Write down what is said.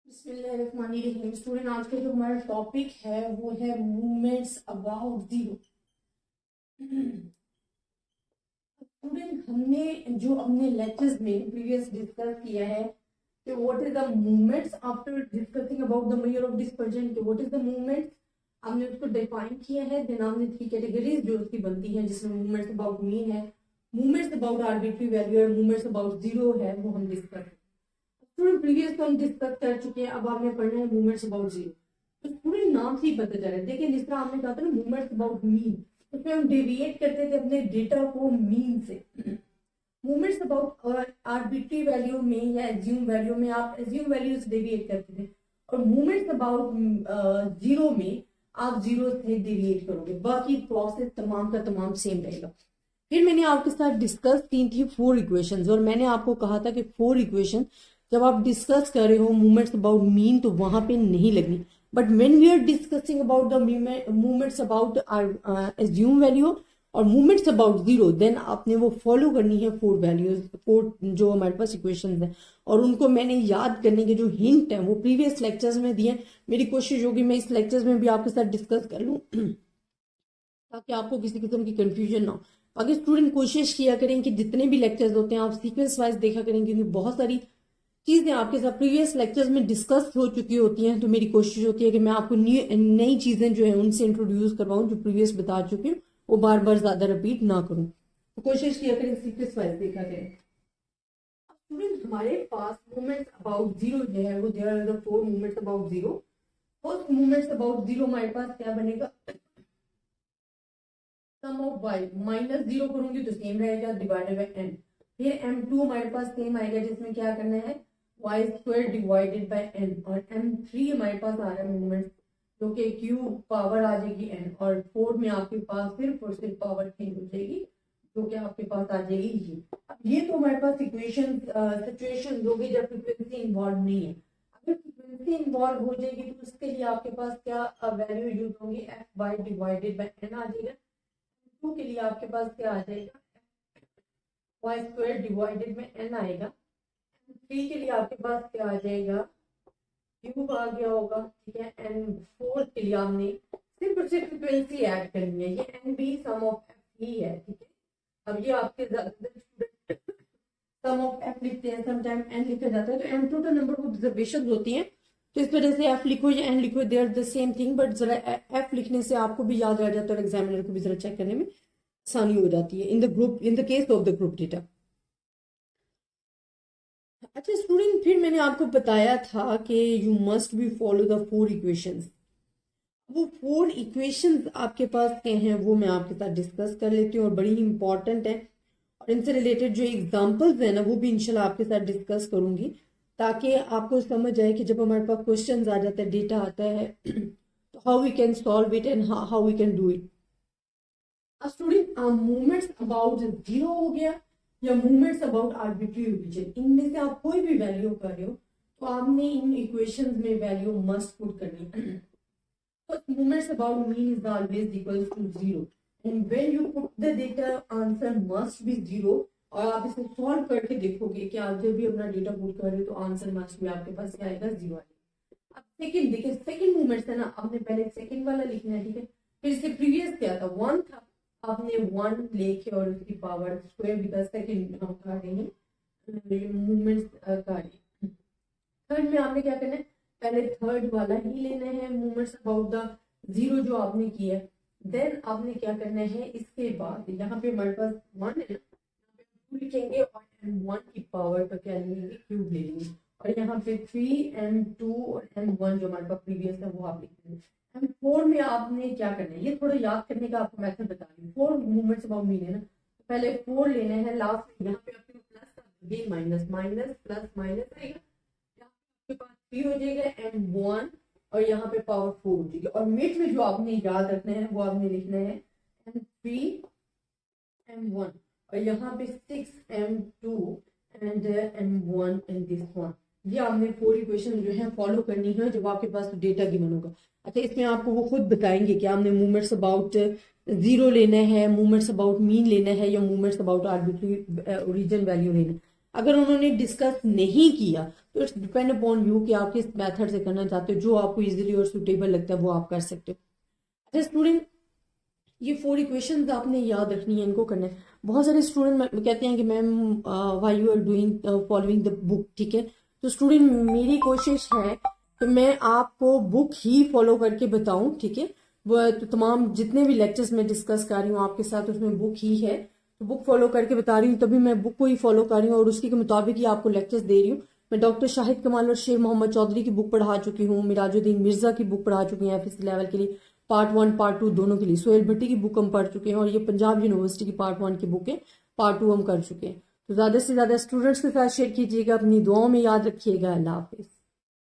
बिस्मिल्लाहिर्रहमानिर्रहीम। स्टूडेंट, आज का जो हमारा टॉपिक है वो है मूवमेंट्स अबाउट जीरो। स्टूडेंट, हमने लेक्चर्स में प्रीवियस डिस्कस किया है कि what is the movements after discussing about the measure of dispersion के व्हाट इज द मूवमेंट्स हमने उसको डिफाइन किया है। देन हमने 3 कैटेगरीज जो उसकी बनती है, जिसमें मूवमेंट्स अबाउट मीन है, मूवमेंट्स अबाउट आर्बिट्री वैल्यू है, मूवमेंट्स अबाउट जीरो है, वो हम डिस्कस स्टूडेंट प्रीवियस तो हम डिस्कस कर चुके हैं। अब आपने पढ़ना है मूवमेंट्स अबाउट जीरो। तो स्टूडेंट नाम से ही पता चला, देखिए जिस तरह आपने कहा था ना मूवमेंट्स अबाउट मीन, उसमें हम डेविएट करते थे अपने डेटा को मीन से। मूवमेंट्स अबाउट आर्बिट्री वैल्यू में या एज्यूम वैल्यू में आप एज्यूम वैल्यू से डेविएट करते थे, और मूवमेंट्स अबाउट जीरो में आप जीरो से डेविएट करोगे। बाकी प्रोसेस तमाम का तमाम सेम रहेगा। फिर मैंने आपके साथ डिस्कस की थी 4 इक्वेशंस, और मैंने आपको कहा था कि 4 इक्वेशन जब आप डिस्कस कर रहे हो मूवमेंट्स अबाउट मीन तो वहां पे नहीं लगनी, but when we are discussing about the movements about assumed value और मूवमेंट्स अबाउट जीरो, देन आपने वो फॉलो करनी है 4 वैल्यूज, 4 जो हमारे पास इक्वेशंस हैं, और उनको मैंने याद करने के जो हिंट है वो प्रीवियस लेक्चर्स में दिए। मेरी कोशिश होगी मैं इस लेक्चर्स में भी आपके साथ डिस्कस कर लूँ ताकि आपको किसी किस्म की कंफ्यूजन ना हो। बाकी स्टूडेंट कोशिश किया करें कि जितने भी लेक्चर्स होते हैं आप सीक्वेंस वाइज देखा करें, क्योंकि बहुत सारी चीजें आपके साथ प्रीवियस लेक्चर्स में डिस्कस हो चुकी होती हैं। तो मेरी कोशिश होती है कि मैं आपको नई चीजें जो है उनसे इंट्रोड्यूस करवाऊं, जो प्रीवियस बता चुकी हूँ वो बार बार ज्यादा रिपीट ना करूं। तो कोशिश किया करें सीक्वेंस वाइज देखा करें। स्टूडेंट, हमारे पास मूवमेंट्स अबाउट जीरो जो है वो there are the 4 movements about zero. First movements about zero हमारे पास क्या बनेगा, sum of y minus zero करूंगी तो सेम रहेगा डिवाइडेड बाय एन। फिर m2 हमारे पास सेम आएगा, जिसमें क्या करना है y square divided by n, और m3 हमारे पास आ रहा है मूवमेंट जो कि क्यूब पावर आ जाएगी n, और 4 में आपके पास सिर्फ और सिर्फ पावर चेंज हो जाएगी जो कि आपके पास आ जाएगी ये। अब ये तो हमारे पास इक्वेशन सिचुएशन होगी जब फ्रीक्वेंसी इन्वॉल्व नहीं है। अगर फ्रीक्वेंसी इन्वॉल्व हो जाएगी तो उसके लिए आपके पास क्या वैल्यू यूज होंगी, f y divided by n आ जाएगा। 2 के लिए आपके पास क्या आ जाएगा, वाई स्क्वायर डिवाइडेड में एन आएगा। 3 के लिए आपके पास क्या आ जाएगा, क्यूब आ गया होगा, ठीक है। एंड 4 के लिए हमने सिर्फ और सिर्फ फ्रीक्वेंसी ऐड करनी है, ये एन भी सम ऑफ एफ ही है, ठीक है। अब ये आपके सम ऑफ एफ लिखते हैं, समटाइम एन लिखा जाता है, तो n total number of observation होती हैं, तो इस वजह से एफ लिखो या एन लिखो they are the same thing, but जरा एफ लिखने से आपको भी याद रह जाता है और एग्जामिनर को भी जरा चेक करने में आसानी हो जाती है in the case of the group data. अच्छा स्टूडेंट, फिर मैंने आपको बताया था कि you must be follow the 4 equations. वो 4 इक्वेशंस आपके पास क्या हैं वो मैं आपके साथ डिस्कस कर लेती हूँ, और बड़ी ही इंपॉर्टेंट है, और इनसे रिलेटेड जो एग्जांपल्स हैं ना वो भी इंशाल्लाह आपके साथ डिस्कस करूंगी, ताकि आपको समझ आए कि जब हमारे पास क्वेश्चंस आ जाता है, डेटा आता है तो how we can solve it and how we can do it. Student, movements about zero हो गया या मूवमेंट्स अबाउट आर्बिट्री रीजन, इनमें से आप कोई भी वैल्यू कर रहे हो तो आपने इन इक्वेशंस में वैल्यू मस्ट पुट करनी है। तो movements about mean is always equal to zero, and when you put the data answer must be zero, और आप इसे सॉल्व करके देखोगे कि आप जब भी अपना डेटा पुट कर रहे हो तो आंसर मस्ट भी आपके पास क्या आएगा, जीरो आएगा। अब सेकंड देखिए, सेकंड मूवमेंट्स है ना, आपने पहले सेकंड वाला लिखना है, ठीक है। फिर इससे प्रीवियस क्या था, 1 था, आपने 1 लेके और उसकी पावर स्क्वायर, बिकॉज सेकंड हम कर रहे हैं मूवमेंट्स कर रहे हैं। थर्ड में आपने क्या करना है, पहले थर्ड वाला ही लेना है मूवमेंट्स अबाउट द जीरो जो आपने किया है। देन आपने क्या करना है, इसके बाद यहाँ पे हमारे पास 1 है, 2 लिखेंगे और m1 की पावर का क्या लेंगे, क्यूब ले लेंगे, और यहाँ पे 3 m2 और m1 जो हमारे पास प्रीवियस है वो आप लिख देंगे। M4 में आपने क्या करना है, ये थोड़ा याद करने का आपको मेथड बता रही हूँ। 4 मूवमेंट्स अबाउट मीन है ना, तो पहले 4 लेने हैं, लास्ट यहाँ पे आपके प्लस ये माइनस माइनस प्लस माइनस आएगा, आपके पास 3 हो जाएगा m1, और यहाँ पे पावर 4 हो जाएगी, और मिड में जो आपने याद रखना है वो आपने लिखना है m3 m1, और यहाँ पे 6 m2 and m1 and this one. ये आपने 4 इक्वेशन जो है फॉलो करनी है जब आपके पास डेटा गिवन होगा। अच्छा, इसमें आपको वो खुद बताएंगे कि आपने मूवमेंट्स अबाउट जीरो लेना है, मूवमेंट्स अबाउट मीन लेना है, या movements about arbitrary origin value लेना है। अगर उन्होंने डिस्कस नहीं किया तो इट्स डिपेंड अपॉन यू कि आप किस मेथड से करना चाहते हो, जो आपको इजीली और सुटेबल लगता है वो आप कर सकते हो। अच्छा स्टूडेंट, ये 4 इक्वेशंस आपने याद रखनी है, इनको करना है। बहुत सारे स्टूडेंट कहते हैं कि ma'am why you are doing following the book, ठीक है। तो स्टूडेंट मेरी कोशिश है कि मैं आपको बुक ही फॉलो करके बताऊं, ठीक है। वो तो तमाम जितने भी लेक्चर्स में डिस्कस कर रही हूँ आपके साथ उसमें बुक ही है, तो बुक फॉलो करके बता रही हूँ, तभी मैं बुक को ही फॉलो कर रही हूँ और उसके मुताबिक ही आपको लेक्चर्स दे रही हूँ। मैं डॉक्टर शाहिद कमाल और शेर मोहम्मद चौधरी की बुक पढ़ा चुकी हूँ, मिराजुद्दीन मिर्जा की बुक पढ़ा चुकी हूँ एफएससी लेवल के लिए, पार्ट 1 पार्ट 2 दोनों के लिए। सोहेल भट्टी की बुक हम पढ़ चुके हैं और ये पंजाब यूनिवर्सिटी की पार्ट 1 की बुक है, पार्ट 2 हम कर चुके हैं। तो ज्यादा से ज्यादा स्टूडेंट्स के साथ शेयर कीजिएगा, अपनी दुआओं में याद रखिएगा। अल्लाह हाफिज।